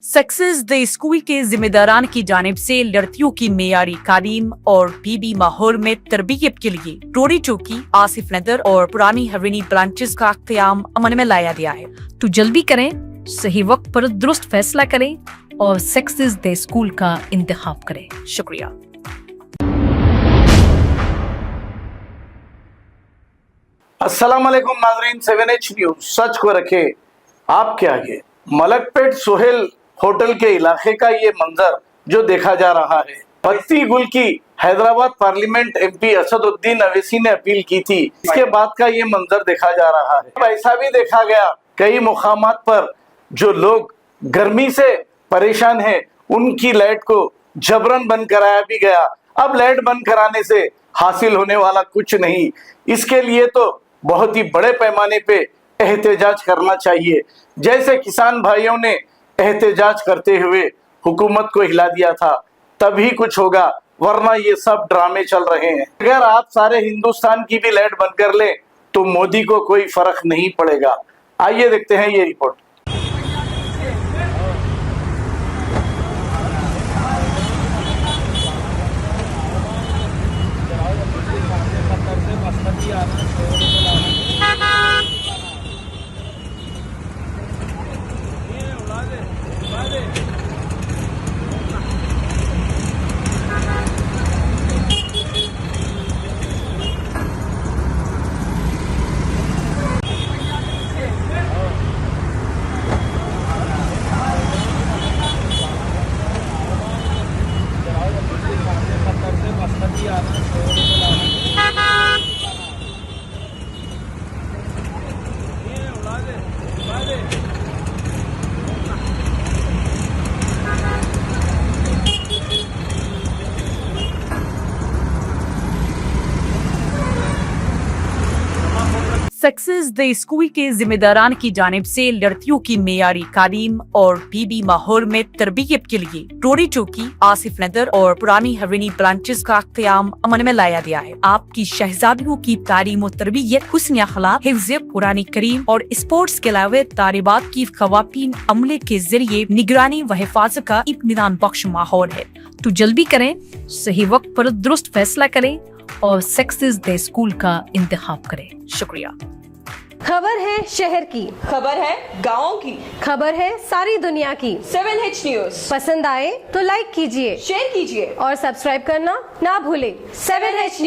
Success the school के जिम्मेदारान की जानिब से लड़कियों की मेयारी तालीम और पीबी माहौल में तरबियत के लिए रोरी चौकी, आसिफ नगर और पुरानी हवेली ब्रांचेस का क़याम अमल में लाया गया है। तो जल्दी करें, सही वक्त पर दुरुस्त फैसला करें और सक्सेस द स्कूल का इंतखाब करें। शुक्रिया। अस्सलाम वालेकुम नाज़रीन, 7H न्यूज़ सच को रखे आपके आगे। मलकपेट सोहेल होटल के इलाके का ये मंजर जो देखा जा रहा है, पत्ती गुल की हैदराबाद पार्लियामेंट MP असदुद्दीन अवैसी ने अपील की थी, इसके बाद का ये मंजर देखा जा रहा है। ऐसा भी देखा गया कई मुकामात पर जो लोग गर्मी से परेशान हैं उनकी लाइट को जबरन बंद कराया भी गया। अब लाइट बंद कराने से हासिल होने वाला कुछ नहीं, इसके लिए तो बहुत ही बड़े पैमाने पे एहतजाज करना चाहिए। जैसे किसान भाइयों ने एहतजाज करते हुए हुकूमत को हिला दिया था, तभी कुछ होगा, वरना ये सब ड्रामे चल रहे हैं। अगर आप सारे हिंदुस्तान की भी लाइट बंद कर लें तो मोदी को कोई फर्क नहीं पड़ेगा। आइए देखते हैं ये रिपोर्ट। सक्सेस द स्कूल के जिम्मेदारान की जानिब से लड़कियों की मेयारी तालीम और पीबी माहौल में तरबियत के लिए रोरी चौकी, आसिफ नगर और पुरानी हवेली ब्रांचेस का क़याम अमल में लाया गया है। आपकी शहजादियों की तालीम और तरबियत, हुस्न अखलाक, हिफ्ज़ कुरान करीम और स्पोर्ट्स के अलावा तालिबात की ख़वातीन अमले के जरिए निगरानी व हिफाजत का इत्मीनान बख्श माहौल है। तो जल्दी करें, सही वक्त पर दुरुस्त फैसला करें और सक्सेस द स्कूल का इंतखाब करें। शुक्रिया। खबर है शहर की, खबर है गाँव की, खबर है सारी दुनिया की। 7H न्यूज़ पसंद आए तो लाइक कीजिए, शेयर कीजिए और सब्सक्राइब करना ना भूलें। 7H news.